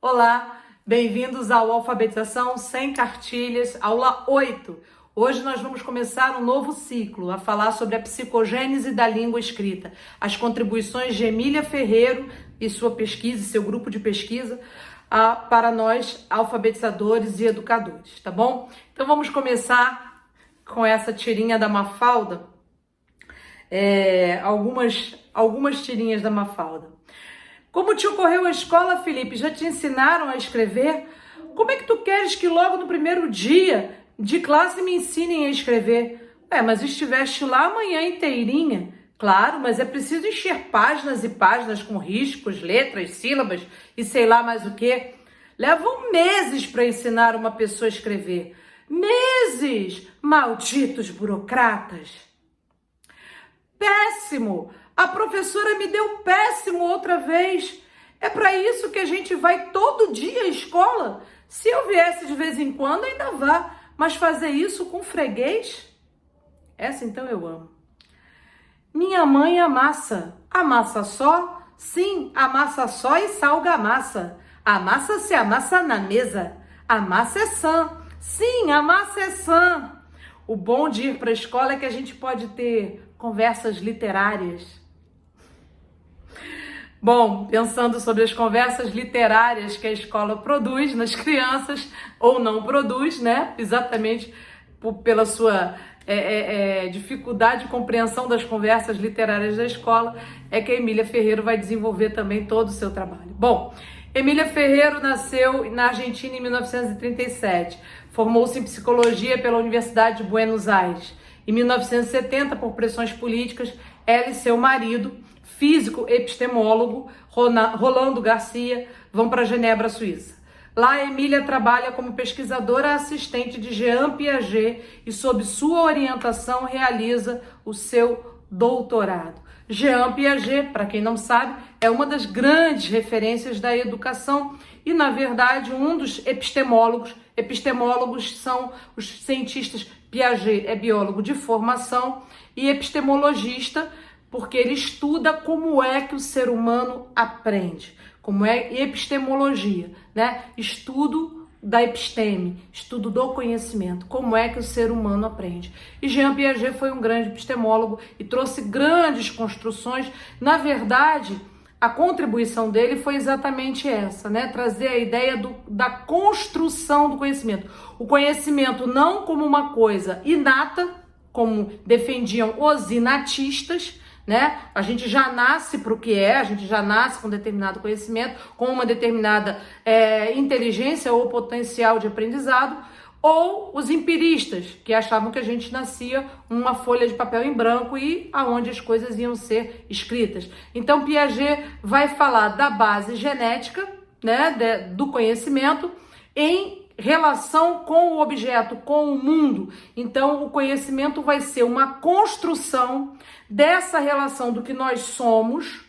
Olá, bem-vindos ao Alfabetização Sem Cartilhas, aula 8. Hoje nós vamos começar um novo ciclo, a falar sobre a psicogênese da língua escrita, as contribuições de Emília Ferreiro e sua pesquisa, seu grupo de pesquisa, para nós alfabetizadores e educadores, tá bom? Então vamos começar com essa tirinha da Mafalda, algumas tirinhas da Mafalda. Como te ocorreu a escola, Felipe? Já te ensinaram a escrever? Como é que tu queres que logo no primeiro dia de classe me ensinem a escrever? Mas estiveste lá a manhã inteirinha. Claro, mas é preciso encher páginas e páginas com riscos, letras, sílabas e sei lá mais o quê. Levam meses para ensinar uma pessoa a escrever. Meses! Malditos burocratas! Péssimo! A professora me deu péssimo outra vez. É para isso que a gente vai todo dia à escola? Se eu viesse de vez em quando, ainda vá. Mas fazer isso com freguês? Essa então eu amo. Minha mãe amassa. Amassa só? Sim, amassa só e salga a massa. A massa se amassa na mesa. A massa é sã. Sim, a massa é sã. O bom de ir para a escola é que a gente pode ter conversas literárias. Bom, pensando sobre as conversas literárias que a escola produz nas crianças, ou não produz, né? Exatamente pela sua dificuldade de compreensão das conversas literárias da escola, é que a Emília Ferreiro vai desenvolver também todo o seu trabalho. Bom, Emília Ferreiro nasceu na Argentina em 1937, formou-se em psicologia pela Universidade de Buenos Aires. Em 1970, por pressões políticas, ela e seu marido, físico epistemólogo, Rolando Garcia, vão para Genebra, Suíça. Lá, a Emília trabalha como pesquisadora assistente de Jean Piaget e, sob sua orientação, realiza o seu doutorado. Jean Piaget, para quem não sabe, é uma das grandes referências da educação e, na verdade, um dos epistemólogos. Epistemólogos são os cientistas. Piaget é biólogo de formação e epistemologista, porque ele estuda como é que o ser humano aprende, como é epistemologia, né? Estudo da episteme, estudo do conhecimento, como é que o ser humano aprende. E Jean Piaget foi um grande epistemólogo e trouxe grandes construções. Na verdade, a contribuição dele foi exatamente essa, né? Trazer a ideia da construção do conhecimento. O conhecimento não como uma coisa inata, como defendiam os inatistas, né? A gente já nasce para o que é, a gente já nasce com determinado conhecimento, com uma determinada inteligência ou potencial de aprendizado, ou os empiristas, que achavam que a gente nascia uma folha de papel em branco e aonde as coisas iam ser escritas. Então Piaget vai falar da base genética, né, do conhecimento em relação com o objeto, com o mundo. Então o conhecimento vai ser uma construção dessa relação do que nós somos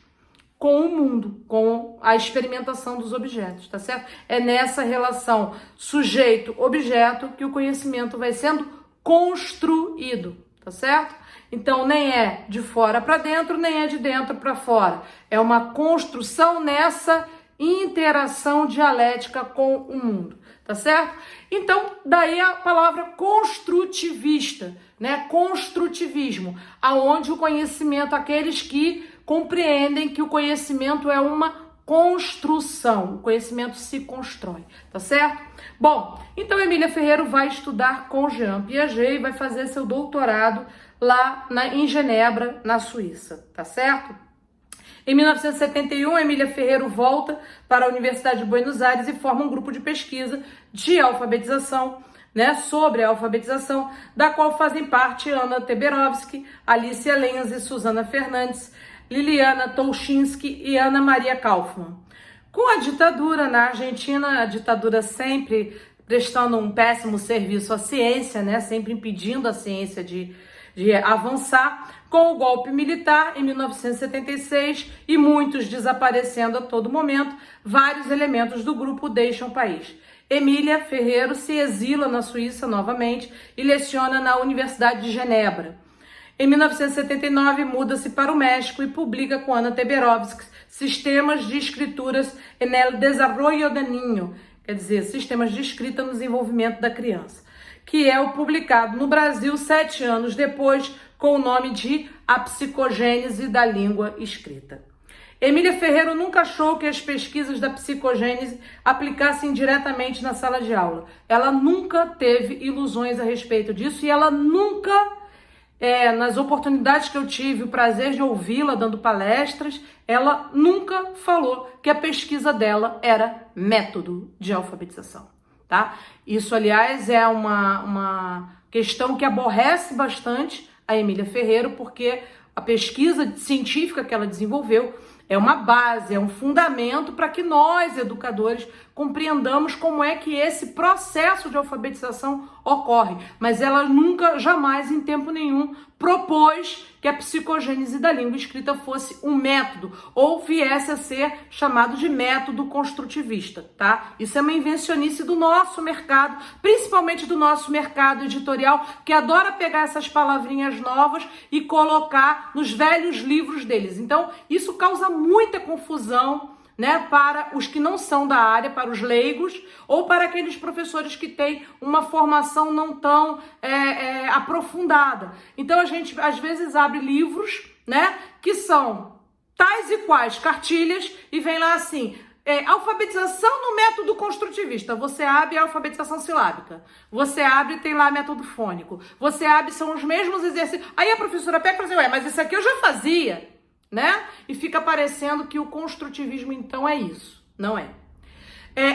com o mundo, com a experimentação dos objetos, tá certo? É nessa relação sujeito-objeto que o conhecimento vai sendo construído, tá certo? Então nem é de fora para dentro, nem é de dentro para fora. É uma construção nessa interação dialética com o mundo, tá certo? Então, daí a palavra construtivista, né? Construtivismo, aonde o conhecimento, aqueles que compreendem que o conhecimento é uma construção, o conhecimento se constrói, tá certo? Bom, então Emília Ferreiro vai estudar com Jean Piaget e vai fazer seu doutorado lá em Genebra, na Suíça, tá certo? Em 1971, Emília Ferreiro volta para a Universidade de Buenos Aires e forma um grupo de pesquisa de alfabetização, né, sobre a alfabetização, da qual fazem parte Ana Teberovsky, Alicia Lenz e Susana Fernandes, Liliana Tolchinsky e Ana Maria Kaufmann. Com a ditadura na Argentina, a ditadura sempre prestando um péssimo serviço à ciência, né, sempre impedindo a ciência de avançar, com o golpe militar em 1976 e muitos desaparecendo a todo momento, vários elementos do grupo deixam o país. Emília Ferreiro se exila na Suíça novamente e leciona na Universidade de Genebra. Em 1979, muda-se para o México e publica com Ana Teberovsky sistemas de escrituras en el desarrollo del niño, quer dizer, sistemas de escrita no desenvolvimento da criança, que é o publicado no Brasil 7 anos depois, com o nome de A Psicogênese da Língua Escrita. Emília Ferreiro nunca achou que as pesquisas da psicogênese aplicassem diretamente na sala de aula. Ela nunca teve ilusões a respeito disso e ela nunca, nas oportunidades que eu tive o prazer de ouvi-la dando palestras, ela nunca falou que a pesquisa dela era método de alfabetização, tá? Isso, aliás, é uma questão que aborrece bastante a Emília Ferreiro, porque a pesquisa científica que ela desenvolveu é uma base, é um fundamento para que nós, educadores, compreendamos como é que esse processo de alfabetização ocorre. Mas ela nunca, jamais, em tempo nenhum, propôs que a psicogênese da língua escrita fosse um método ou viesse a ser chamado de método construtivista, tá? Isso é uma invencionice do nosso mercado, principalmente do nosso mercado editorial, que adora pegar essas palavrinhas novas e colocar nos velhos livros deles. Então, isso causa muita confusão, né, para os que não são da área, para os leigos, ou para aqueles professores que têm uma formação não tão aprofundada. Então a gente às vezes abre livros, né, que são tais e quais cartilhas e vem lá assim, alfabetização no método construtivista. Você abre a alfabetização silábica, você abre e tem lá método fônico, você abre, são os mesmos exercícios. Aí a professora pega e fala assim, mas isso aqui eu já fazia, né? E fica parecendo que o construtivismo, então, é isso. Não é.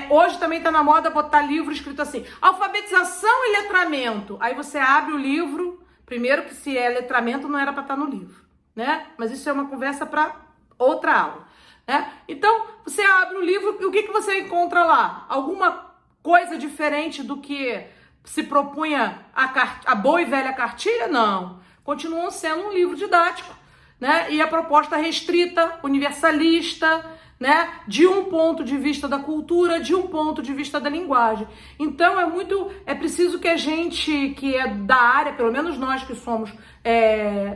Hoje também está na moda botar livro escrito assim, alfabetização e letramento. Aí você abre o livro, primeiro que se é letramento não era para estar no livro, né? Mas isso é uma conversa para outra aula, né? Então, você abre o livro e o que você encontra lá? Alguma coisa diferente do que se propunha a boa e velha cartilha? Não. Continuam sendo um livro didático, né? E a proposta restrita, universalista, né? De um ponto de vista da cultura, de um ponto de vista da linguagem. Então é preciso que a gente que é da área, pelo menos nós que somos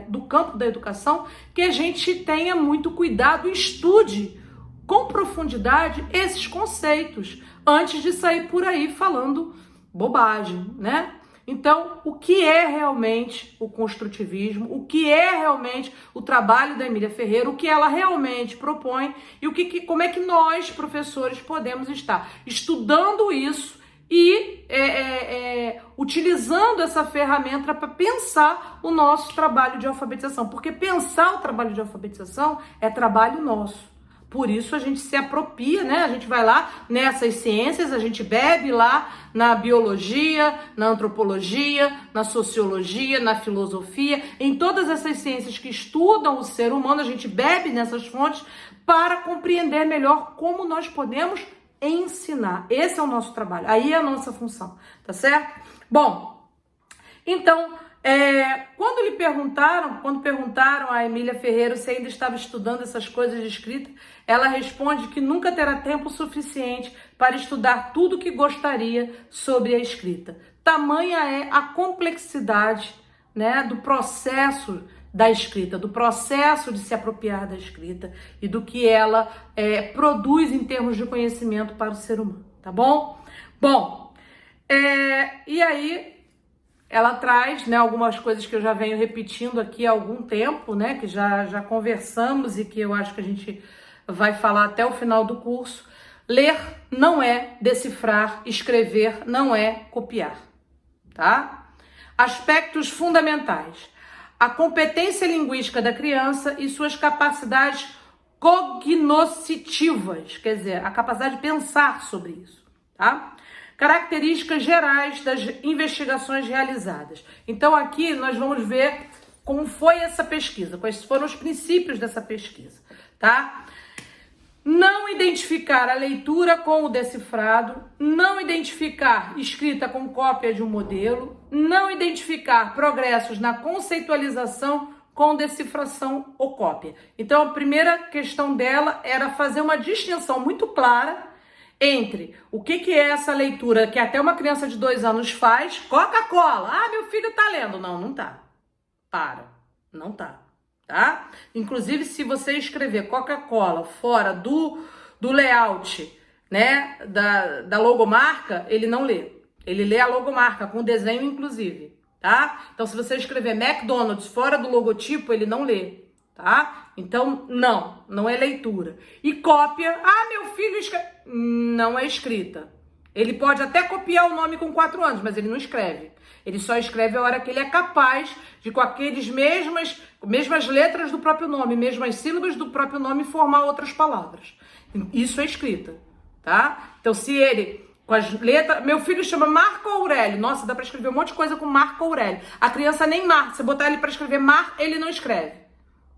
do campo da educação, que a gente tenha muito cuidado e estude com profundidade esses conceitos antes de sair por aí falando bobagem, né? Então, o que é realmente o construtivismo, o que é realmente o trabalho da Emília Ferreiro, o que ela realmente propõe e como é que nós, professores, podemos estar estudando isso e utilizando essa ferramenta para pensar o nosso trabalho de alfabetização. Porque pensar o trabalho de alfabetização é trabalho nosso. Por isso a gente se apropria, né? A gente vai lá nessas ciências, a gente bebe lá na biologia, na antropologia, na sociologia, na filosofia, em todas essas ciências que estudam o ser humano, a gente bebe nessas fontes para compreender melhor como nós podemos ensinar. Esse é o nosso trabalho, aí é a nossa função, tá certo? Bom, então, quando perguntaram a Emília Ferreiro se ainda estava estudando essas coisas de escrita, ela responde que nunca terá tempo suficiente para estudar tudo o que gostaria sobre a escrita. Tamanha é a complexidade, né, do processo da escrita, do processo de se apropriar da escrita e do que ela produz em termos de conhecimento para o ser humano, tá bom? Bom, e aí ela traz, né, algumas coisas que eu já venho repetindo aqui há algum tempo, né, que já conversamos e que eu acho que a gente vai falar até o final do curso. Ler não é decifrar, escrever não é copiar, tá? Aspectos fundamentais: a competência linguística da criança e suas capacidades cognoscitivas, quer dizer, a capacidade de pensar sobre isso, tá? Características gerais das investigações realizadas. Então aqui nós vamos ver como foi essa pesquisa, quais foram os princípios dessa pesquisa, tá? Não identificar a leitura com o decifrado, não identificar escrita com cópia de um modelo, não identificar progressos na conceitualização com decifração ou cópia. Então a primeira questão dela era fazer uma distinção muito clara entre o que é essa leitura que até uma criança de 2 anos faz. Coca-Cola, meu filho tá lendo. Não tá. Não tá. tá? Inclusive, se você escrever Coca-Cola fora do layout, né, da logomarca, ele não lê. Ele lê a logomarca, com desenho inclusive, tá? Então, se você escrever McDonald's fora do logotipo, ele não lê, tá? Então, não é leitura. E cópia, meu filho escreve... Não é escrita. Ele pode até copiar o nome com 4 anos, mas ele não escreve. Ele só escreve a hora que ele é capaz de, com aqueles mesmas letras do próprio nome, mesmas sílabas do próprio nome, formar outras palavras. Isso é escrita, tá? Então, se ele, com as letras... Meu filho chama Marco Aurélio. Nossa, dá para escrever um monte de coisa com Marco Aurélio. A criança nem Mar. Se botar ele para escrever Mar, ele não escreve,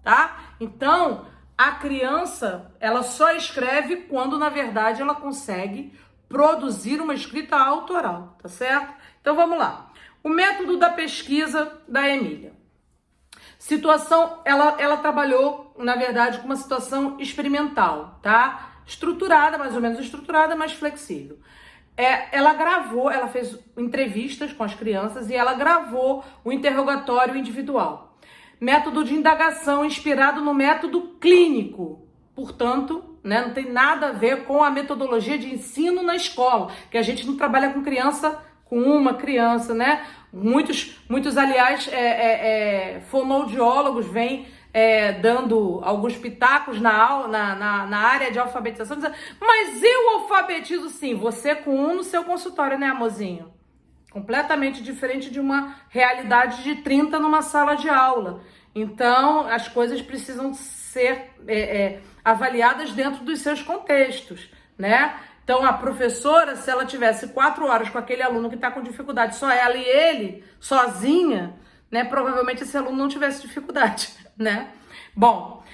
tá? Então, a criança, ela só escreve quando, na verdade, ela consegue produzir uma escrita autoral, tá certo? Então, vamos lá. O método da pesquisa da Emília. Situação, ela trabalhou, na verdade, com uma situação experimental, tá? Estruturada, mais ou menos estruturada, mas flexível. Ela fez entrevistas com as crianças e ela gravou o interrogatório individual. Método de indagação inspirado no método clínico. Portanto, né, não tem nada a ver com a metodologia de ensino na escola, que a gente não trabalha com criança, com uma criança, né? Muitos aliás, fonoaudiólogos vêm dando alguns pitacos na área de alfabetização, dizendo, mas eu alfabetizo sim, você com um no seu consultório, né, amorzinho? Completamente diferente de uma realidade de 30 numa sala de aula. Então, as coisas precisam ser avaliadas dentro dos seus contextos, né? Então, a professora, se ela tivesse 4 horas com aquele aluno que está com dificuldade, só ela e ele, sozinha, né? Provavelmente esse aluno não tivesse dificuldade, né? Bom,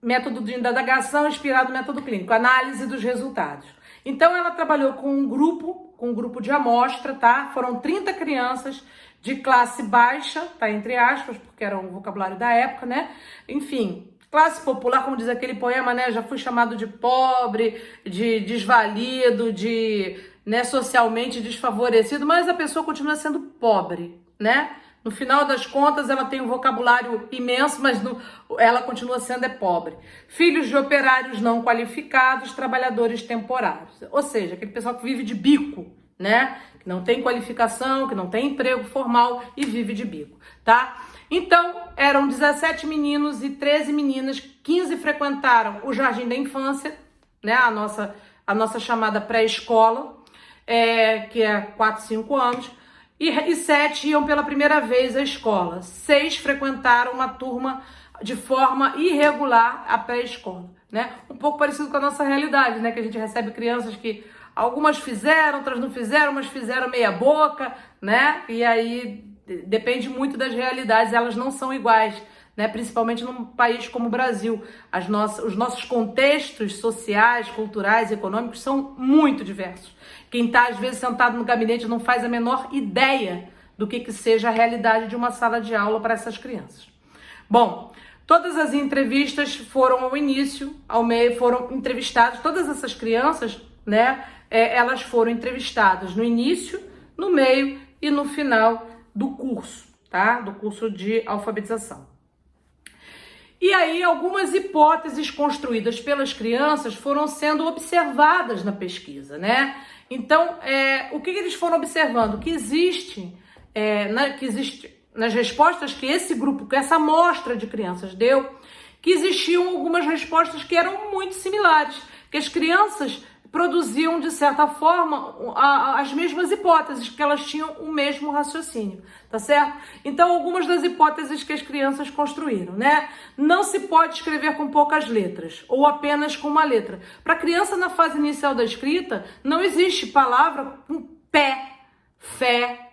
método de indagação inspirado no método clínico, análise dos resultados. Então, ela trabalhou com um grupo de amostra, tá? Foram 30 crianças de classe baixa, tá? Entre aspas, porque era um vocabulário da época, né? Enfim, classe popular, como diz aquele poema, né? Já fui chamado de pobre, de desvalido, de, né, socialmente desfavorecido, mas a pessoa continua sendo pobre, né? No final das contas, ela tem um vocabulário imenso, mas ela continua sendo pobre. Filhos de operários não qualificados, trabalhadores temporários. Ou seja, aquele pessoal que vive de bico, né? Que não tem qualificação, que não tem emprego formal e vive de bico, tá? Então, eram 17 meninos e 13 meninas, 15 frequentaram o Jardim da Infância, né? A nossa chamada pré-escola, que é 4, 5 anos. E 7 iam pela primeira vez à escola. 6 frequentaram uma turma de forma irregular a pré-escola, né? Um pouco parecido com a nossa realidade, né? Que a gente recebe crianças que algumas fizeram, outras não fizeram, umas fizeram meia boca, né? E aí depende muito das realidades, elas não são iguais, né? Principalmente num país como o Brasil. Os nossos contextos sociais, culturais e econômicos são muito diversos. Quem está, às vezes, sentado no gabinete não faz a menor ideia do que seja a realidade de uma sala de aula para essas crianças. Bom, todas as entrevistas foram ao início, ao meio, foram entrevistadas, todas essas crianças, né, elas foram entrevistadas no início, no meio e no final do curso, tá? Do curso de alfabetização. E aí, algumas hipóteses construídas pelas crianças foram sendo observadas na pesquisa, né? Então, o que eles foram observando? Que existe nas respostas que esse grupo, que essa amostra de crianças deu, que existiam algumas respostas que eram muito similares, que as crianças produziam, de certa forma, as mesmas hipóteses, que elas tinham o mesmo raciocínio, tá certo? Então, algumas das hipóteses que as crianças construíram, né? Não se pode escrever com poucas letras, ou apenas com uma letra. Para a criança, na fase inicial da escrita, não existe palavra com pé, fé,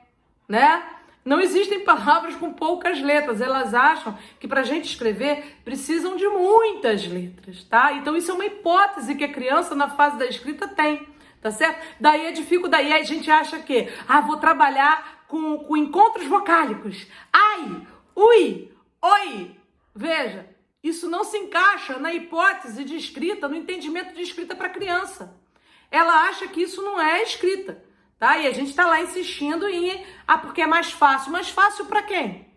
né? Não existem palavras com poucas letras. Elas acham que para a gente escrever precisam de muitas letras, tá? Então isso é uma hipótese que a criança na fase da escrita tem, tá certo? Daí a dificuldade, daí a gente acha que, vou trabalhar com encontros vocálicos. Ai, ui, oi. Veja, isso não se encaixa na hipótese de escrita, no entendimento de escrita para criança. Ela acha que isso não é escrita. Tá? E a gente está lá insistindo em, porque é mais fácil. Mais fácil para quem?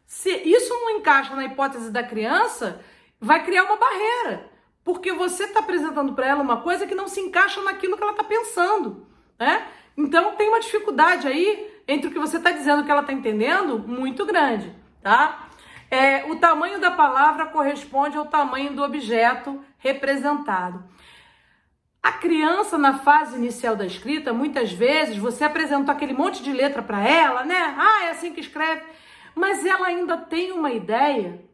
Se isso não encaixa na hipótese da criança, vai criar uma barreira, porque você está apresentando para ela uma coisa que não se encaixa naquilo que ela está pensando, né? Então tem uma dificuldade aí entre o que você está dizendo e o que ela está entendendo muito grande, tá? O tamanho da palavra corresponde ao tamanho do objeto representado. A criança, na fase inicial da escrita, muitas vezes você apresentou aquele monte de letra para ela, né? Ah, é assim que escreve. Mas ela ainda tem uma ideia,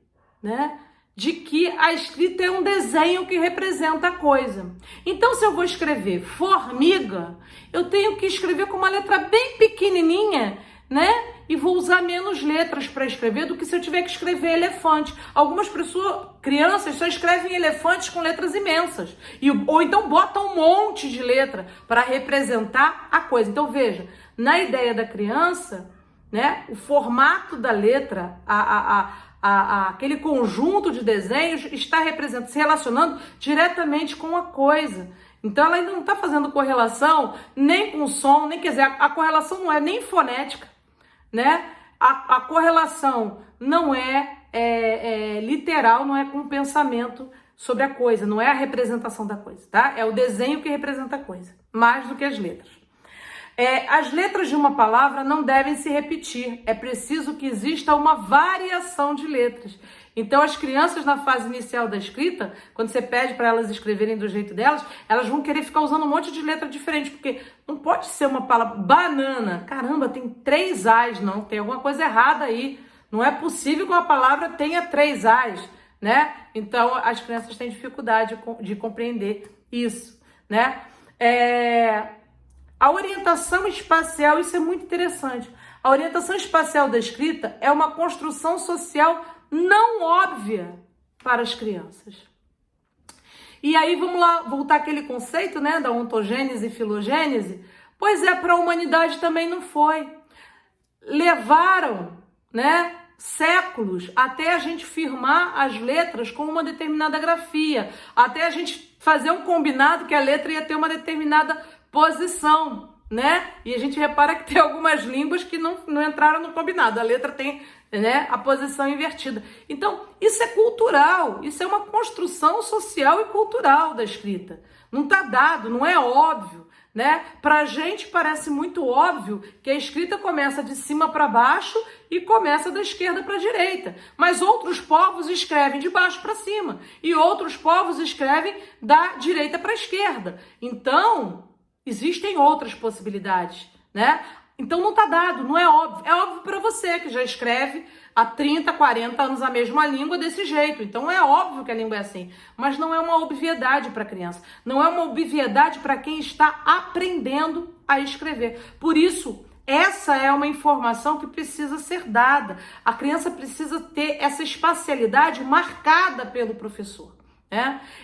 né, de que a escrita é um desenho que representa a coisa. Então, se eu vou escrever formiga, eu tenho que escrever com uma letra bem pequenininha, né? E vou usar menos letras para escrever do que se eu tiver que escrever elefante. Algumas crianças só escrevem elefantes com letras imensas. Ou então botam um monte de letra para representar a coisa. Então, veja, na ideia da criança, né, o formato da letra, aquele conjunto de desenhos está se relacionando diretamente com a coisa. Então ela ainda não está fazendo correlação nem com o som, nem, quer dizer, a correlação não é nem fonética, né? A correlação não é literal, não é com o pensamento sobre a coisa, não é a representação da coisa, tá? É o desenho que representa a coisa, mais do que as letras. As letras de uma palavra não devem se repetir, é preciso que exista uma variação de letras. Então as crianças na fase inicial da escrita, quando você pede para elas escreverem do jeito delas, elas vão querer ficar usando um monte de letra diferente, porque não pode ser uma palavra, banana, caramba, tem 3 As, não, tem alguma coisa errada aí, não é possível que uma palavra tenha 3 As, né? Então as crianças têm dificuldade de compreender isso, né? A orientação espacial, isso é muito interessante. A orientação espacial da escrita é uma construção social não óbvia para as crianças. E aí vamos lá voltar àquele conceito, né, da ontogênese e filogênese. Pois para a humanidade também não foi. Levaram, né, séculos até a gente firmar as letras com uma determinada grafia, até a gente fazer um combinado que a letra ia ter uma determinada posição, né? E a gente repara que tem algumas línguas que não entraram no combinado. A letra tem, né, a posição invertida. Então, isso é cultural. Isso é uma construção social e cultural da escrita. Não está dado, não é óbvio, né? Para a gente parece muito óbvio que a escrita começa de cima para baixo e começa da esquerda para a direita. Mas outros povos escrevem de baixo para cima. E outros povos escrevem da direita para a esquerda. Então existem outras possibilidades, né? Então não tá dado, não é óbvio. É óbvio para você que já escreve há 30, 40 anos a mesma língua desse jeito. Então é óbvio que a língua é assim. Mas não é uma obviedade para a criança. Não é uma obviedade para quem está aprendendo a escrever. Por isso, essa é uma informação que precisa ser dada. A criança precisa ter essa espacialidade marcada pelo professor.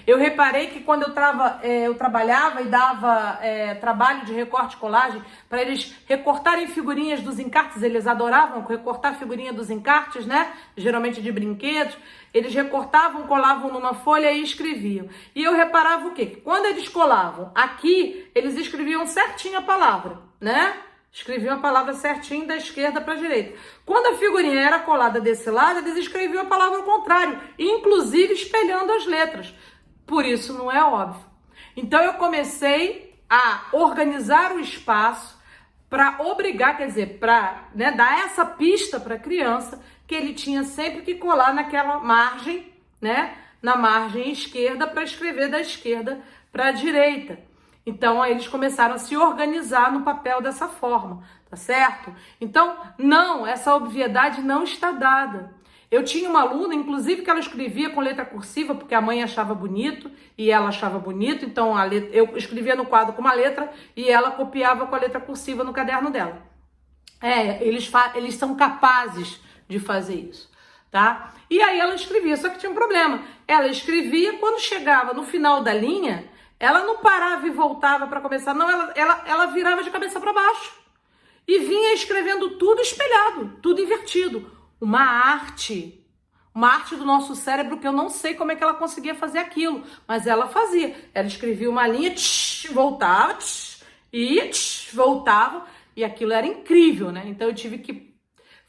Eu reparei que quando eu trabalhava e dava trabalho de recorte e colagem para eles recortarem figurinhas dos encartes, eles adoravam recortar figurinha dos encartes, né? Geralmente de brinquedos, eles recortavam, colavam numa folha e escreviam. E eu reparava o quê? Que quando eles colavam aqui, eles escreviam certinho a palavra, né? Escreviam a palavra certinho da esquerda para a direita. Quando a figurinha era colada desse lado, eles escreviam a palavra ao contrário, inclusive espelhando as letras. Por isso não é óbvio. Então eu comecei a organizar o espaço para obrigar, quer dizer, para, né, dar essa pista para a criança que ele tinha sempre que colar naquela margem, né, na margem esquerda para escrever da esquerda para a direita. Então, aí eles começaram a se organizar no papel dessa forma, tá certo? Então, não, essa obviedade não está dada. Eu tinha uma aluna, inclusive, que ela escrevia com letra cursiva, porque a mãe achava bonito e ela achava bonito, então eu escrevia no quadro com uma letra e ela copiava com a letra cursiva no caderno dela. Eles são capazes de fazer isso, tá? E aí ela escrevia, só que tinha um problema. Ela escrevia, quando chegava no final da linha, ela não parava e voltava para começar, não, ela virava de cabeça para baixo e vinha escrevendo tudo espelhado, tudo invertido. Uma arte do nosso cérebro que eu não sei como é que ela conseguia fazer aquilo, mas ela fazia. Ela escrevia uma linha, voltava, voltava, e aquilo era incrível, né? Então eu tive que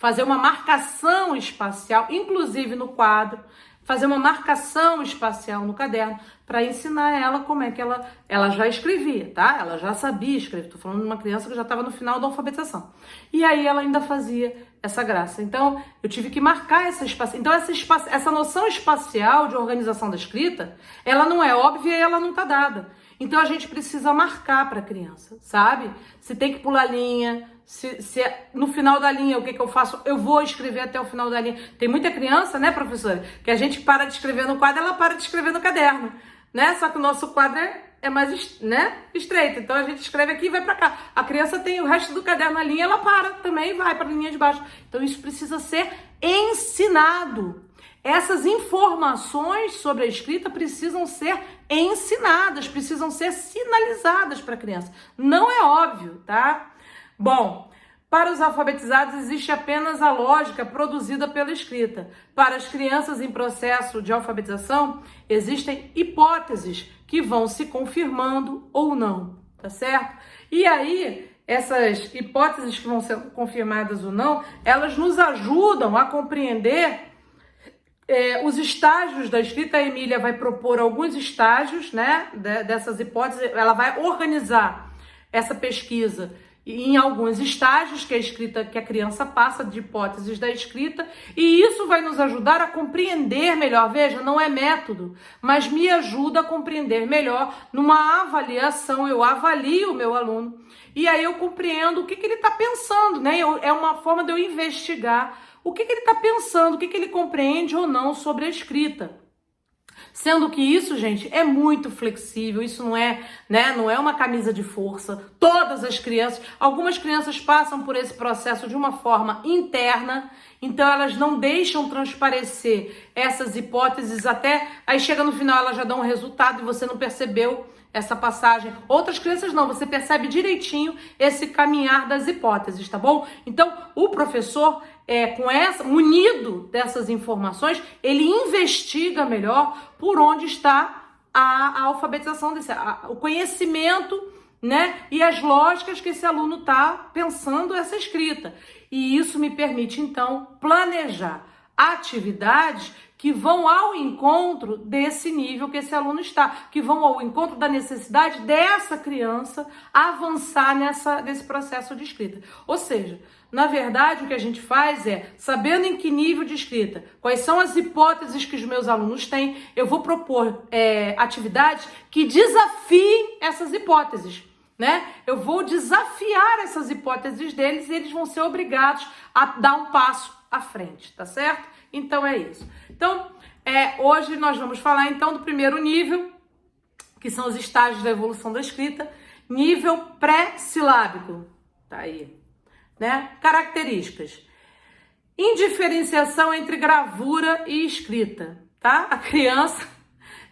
fazer uma marcação espacial, inclusive no quadro, fazer uma marcação espacial no caderno para ensinar ela como é que ela já escrevia, tá? Ela já sabia escrever. Tô falando de uma criança que já estava no final da alfabetização. E aí ela ainda fazia essa graça. Então, eu tive que marcar essa espaço. Então, essa noção espacial de organização da escrita, ela não é óbvia e ela não tá dada. Então, a gente precisa marcar para a criança, sabe? Se tem que pular linha, se no final da linha, o que eu faço? Eu vou escrever até o final da linha. Tem muita criança, né, professora, que a gente para de escrever no quadro, ela para de escrever no caderno, né? Só que o nosso quadro é mais, né, estreito. Então, a gente escreve aqui e vai para cá. A criança tem o resto do caderno na linha, ela para também e vai para a linha de baixo. Então, isso precisa ser ensinado. Essas informações sobre a escrita precisam ser ensinadas, precisam ser sinalizadas para a criança. Não é óbvio, tá? Bom, para os alfabetizados existe apenas a lógica produzida pela escrita. Para as crianças em processo de alfabetização, existem hipóteses que vão se confirmando ou não, tá certo? E aí, essas hipóteses que vão ser confirmadas ou não, elas nos ajudam a compreender os estágios da escrita. A Emília vai propor alguns estágios, né, dessas hipóteses. Ela vai organizar essa pesquisa em alguns estágios que a criança passa de hipóteses da escrita, e isso vai nos ajudar a compreender melhor. Veja, não é método, mas me ajuda a compreender melhor numa avaliação. Eu avalio o meu aluno e aí eu compreendo o que ele está pensando, né? É uma forma de eu investigar o que ele está pensando, o que ele compreende ou não sobre a escrita. Sendo que isso, gente, é muito flexível, isso não é, né, não é uma camisa de força. Todas as crianças, algumas crianças passam por esse processo de uma forma interna, então elas não deixam transparecer essas hipóteses até, aí chega no final elas já dão um resultado e você não percebeu essa passagem. Outras crianças não, você percebe direitinho esse caminhar das hipóteses, tá bom? Então, o professor, munido dessas informações, ele investiga melhor por onde está a alfabetização o conhecimento, né? E as lógicas que esse aluno está pensando essa escrita. E isso me permite, então, planejar atividades que vão ao encontro desse nível que esse aluno está, que vão ao encontro da necessidade dessa criança avançar nesse processo de escrita. Ou seja, na verdade, o que a gente faz é, sabendo em que nível de escrita, quais são as hipóteses que os meus alunos têm, eu vou propor atividades que desafiem essas hipóteses, né? Eu vou desafiar essas hipóteses deles e eles vão ser obrigados a dar um passo à frente, tá certo? Então é isso. Então, hoje nós vamos falar então do primeiro nível, que são os estágios da evolução da escrita, nível pré-silábico, tá aí, né? Características: indiferenciação entre gravura e escrita, tá? A criança,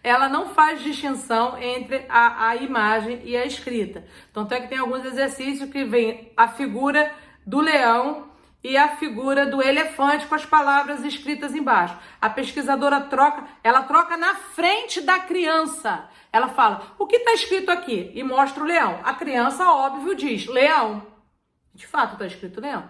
ela não faz distinção entre a imagem e a escrita. Tanto é que tem alguns exercícios que vem a figura do leão e a figura do elefante com as palavras escritas embaixo. A pesquisadora troca na frente da criança. Ela fala, o que está escrito aqui? E mostra o leão. A criança, óbvio, diz leão. De fato está escrito leão.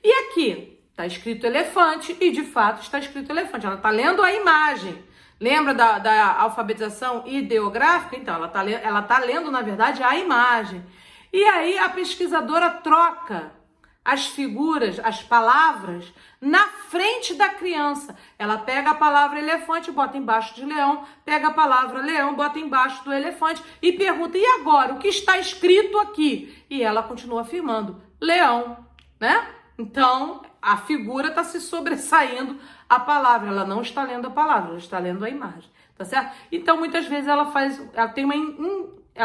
E aqui está escrito elefante e de fato está escrito elefante. Ela está lendo a imagem. Lembra da alfabetização ideográfica? Então, ela tá lendo, na verdade, a imagem. E aí a pesquisadora troca as figuras, as palavras, na frente da criança. Ela pega a palavra elefante, bota embaixo de leão, pega a palavra leão, bota embaixo do elefante e pergunta, e agora, o que está escrito aqui? E ela continua afirmando, leão, né? Então, a figura está se sobressaindo a palavra, ela não está lendo a palavra, ela está lendo a imagem, tá certo? Então, muitas vezes ela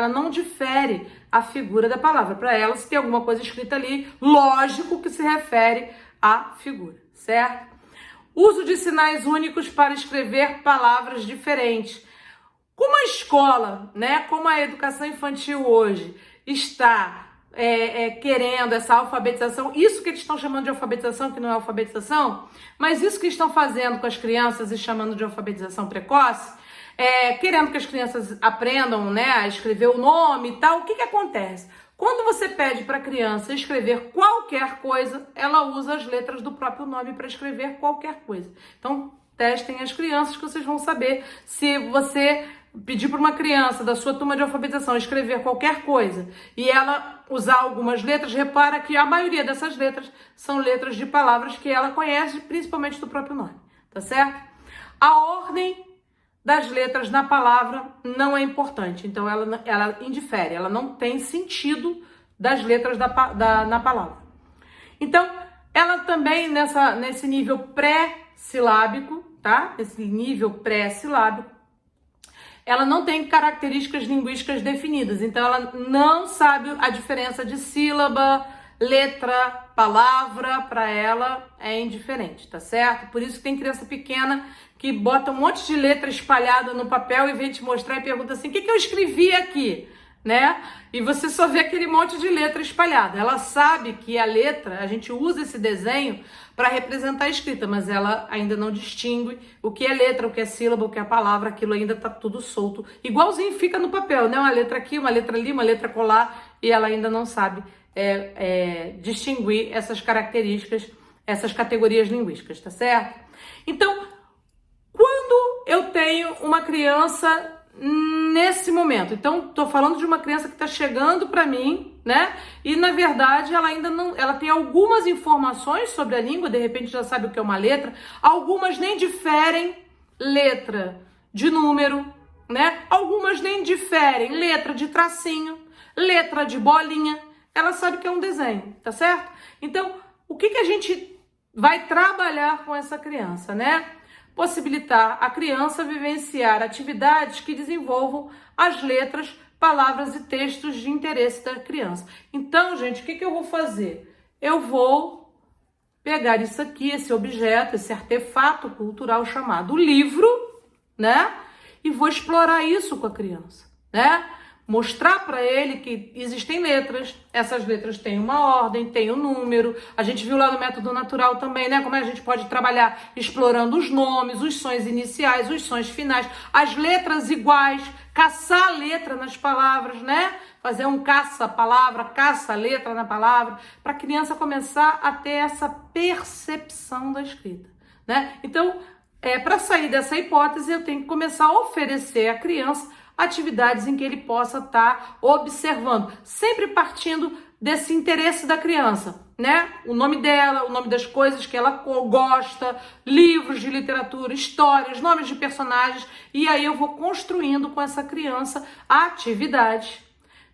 não difere a figura da palavra. Para ela, se tem alguma coisa escrita ali, lógico que se refere à figura, certo? Uso de sinais únicos para escrever palavras diferentes. Como a escola, né, como a educação infantil hoje está querendo essa alfabetização, isso que eles estão chamando de alfabetização, que não é alfabetização, mas isso que estão fazendo com as crianças e chamando de alfabetização precoce, querendo que as crianças aprendam, né, a escrever o nome e tal, o que acontece? Quando você pede para a criança escrever qualquer coisa, ela usa as letras do próprio nome para escrever qualquer coisa. Então, testem as crianças que vocês vão saber. Se você pedir para uma criança da sua turma de alfabetização escrever qualquer coisa e ela usar algumas letras, repara que a maioria dessas letras são letras de palavras que ela conhece, principalmente do próprio nome, tá certo? A ordem das letras na palavra não é importante, então ela indifere, ela não tem sentido das letras na palavra. Então, ela também nesse nível pré-silábico, tá? Esse nível pré-silábico, ela não tem características linguísticas definidas, então ela não sabe a diferença de sílaba, letra, palavra, para ela é indiferente, tá certo? Por isso que tem criança pequena que bota um monte de letra espalhada no papel e vem te mostrar e pergunta assim, o que eu escrevi aqui, né? E você só vê aquele monte de letra espalhada. Ela sabe que a letra, a gente usa esse desenho para representar a escrita, mas ela ainda não distingue o que é letra, o que é sílaba, o que é palavra, aquilo ainda tá tudo solto. Igualzinho fica no papel, né? Uma letra aqui, uma letra ali, uma letra colar, e ela ainda não sabe distinguir essas características, essas categorias linguísticas, tá certo? Então, quando eu tenho uma criança nesse momento, então tô falando de uma criança que está chegando para mim, né? E na verdade ela ainda não, ela tem algumas informações sobre a língua, de repente já sabe o que é uma letra, algumas nem diferem letra de número, né? Algumas nem diferem letra de tracinho, letra de bolinha. Ela sabe que é um desenho, tá certo? Então, o que a gente vai trabalhar com essa criança, né? Possibilitar a criança vivenciar atividades que desenvolvam as letras, palavras e textos de interesse da criança. Então, gente, o que eu vou fazer? Eu vou pegar isso aqui, esse objeto, esse artefato cultural chamado livro, né? E vou explorar isso com a criança, né? Mostrar para ele que existem letras, essas letras têm uma ordem, têm um número. A gente viu lá no método natural também, né? Como a gente pode trabalhar explorando os nomes, os sons iniciais, os sons finais, as letras iguais, caçar a letra nas palavras, né? Fazer um caça-palavra, caça-letra na palavra, para a criança começar a ter essa percepção da escrita, né? Então, para sair dessa hipótese, eu tenho que começar a oferecer à criança atividades em que ele possa estar observando, sempre partindo desse interesse da criança, né? O nome dela, o nome das coisas que ela gosta, livros de literatura, histórias, nomes de personagens, e aí eu vou construindo com essa criança atividades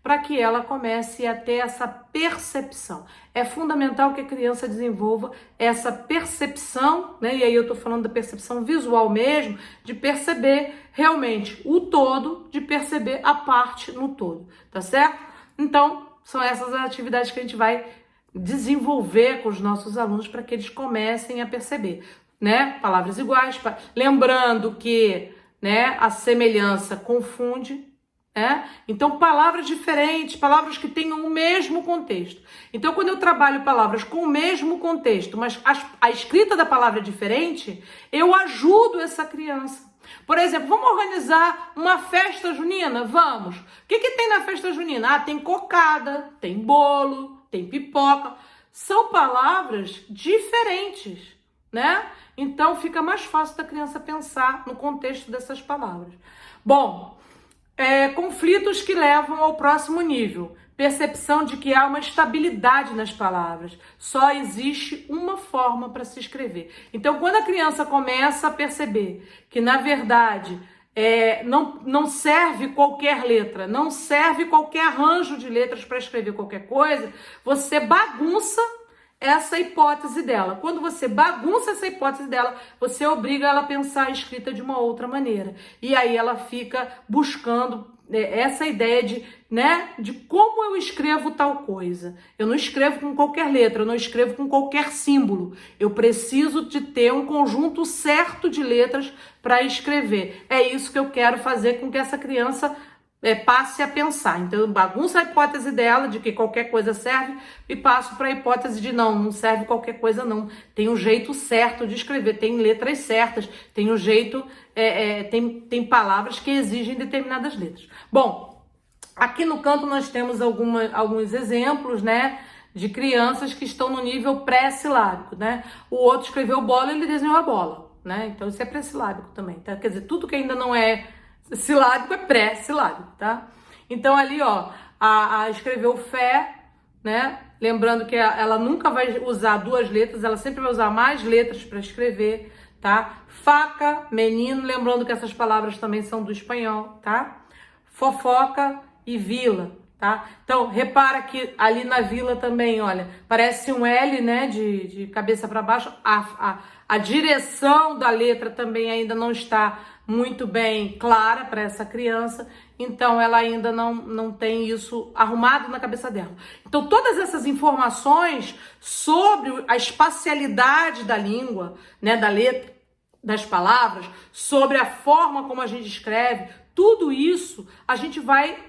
para que ela comece a ter essa percepção. É fundamental que a criança desenvolva essa percepção, né? E aí eu tô falando da percepção visual mesmo, de perceber realmente o todo, de perceber a parte no todo, tá certo? Então, são essas as atividades que a gente vai desenvolver com os nossos alunos para que eles comecem a perceber, né? Palavras iguais, lembrando que, né, a semelhança confunde, então palavras diferentes, palavras que tenham o mesmo contexto. Então quando eu trabalho palavras com o mesmo contexto, mas a escrita da palavra é diferente, eu ajudo essa criança. Por exemplo, vamos organizar uma festa junina? Vamos. O que tem na festa junina? Tem cocada, tem bolo, tem pipoca. São palavras diferentes, né? Então fica mais fácil da criança pensar no contexto dessas palavras. Bom, conflitos que levam ao próximo nível. Percepção de que há uma estabilidade nas palavras. Só existe uma forma para se escrever. Então, quando a criança começa a perceber que, na verdade, não serve qualquer letra, não serve qualquer arranjo de letras para escrever qualquer coisa, você bagunça essa hipótese dela. Quando você bagunça essa hipótese dela, você obriga ela a pensar a escrita de uma outra maneira. E aí ela fica buscando essa ideia de como eu escrevo tal coisa. Eu não escrevo com qualquer letra, eu não escrevo com qualquer símbolo. Eu preciso de ter um conjunto certo de letras para escrever. É isso que eu quero fazer com que essa criança passe a pensar. Então, eu bagunço a hipótese dela de que qualquer coisa serve e passo para a hipótese de não serve qualquer coisa não. Tem um jeito certo de escrever, tem letras certas, tem um jeito, tem palavras que exigem determinadas letras. Bom, Aqui no canto nós temos alguns exemplos, né, de crianças que estão no nível pré-silábico, né? O outro escreveu bola, ele desenhou a bola, né? Então isso é pré-silábico também, tá? Quer dizer, tudo que ainda não é silábico é pré-silábico, tá? Então ali, ó, a escreveu fé, né? Lembrando que ela nunca vai usar duas letras, ela sempre vai usar mais letras para escrever, tá? Faca, menino, lembrando que essas palavras também são do espanhol, tá? Fofoca e vila, tá? Então, repara que ali na vila também, olha, parece um L, né, de cabeça para baixo. A direção da letra também ainda não está muito bem clara para essa criança, então ela ainda não tem isso arrumado na cabeça dela. Então, todas essas informações sobre a espacialidade da língua, né, da letra, das palavras, sobre a forma como a gente escreve, tudo isso a gente vai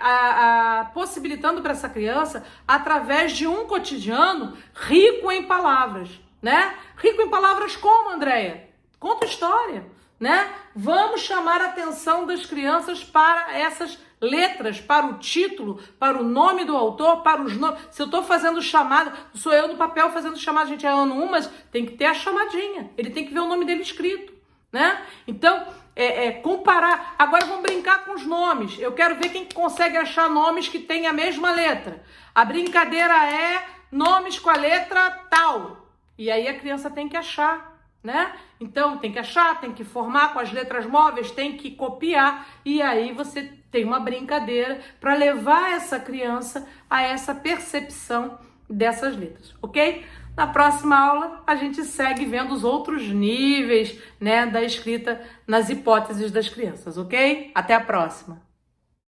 possibilitando para essa criança através de um cotidiano rico em palavras, né? Rico em palavras como, Andréia? Conta história, né? Vamos chamar a atenção das crianças para essas letras, para o título, para o nome do autor, para os nomes. Se eu estou fazendo chamada, sou eu no papel fazendo chamada, gente, é ano 1, mas tem que ter a chamadinha. Ele tem que ver o nome dele escrito, né? Então, comparar. Agora vamos brincar com os nomes. Eu quero ver quem consegue achar nomes que têm a mesma letra. A brincadeira é nomes com a letra tal. E aí a criança tem que achar, né? Então tem que achar, tem que formar com as letras móveis, tem que copiar. E aí você tem uma brincadeira para levar essa criança a essa percepção dessas letras, ok? Na próxima aula, a gente segue vendo os outros níveis, né, da escrita nas hipóteses das crianças, ok? Até a próxima!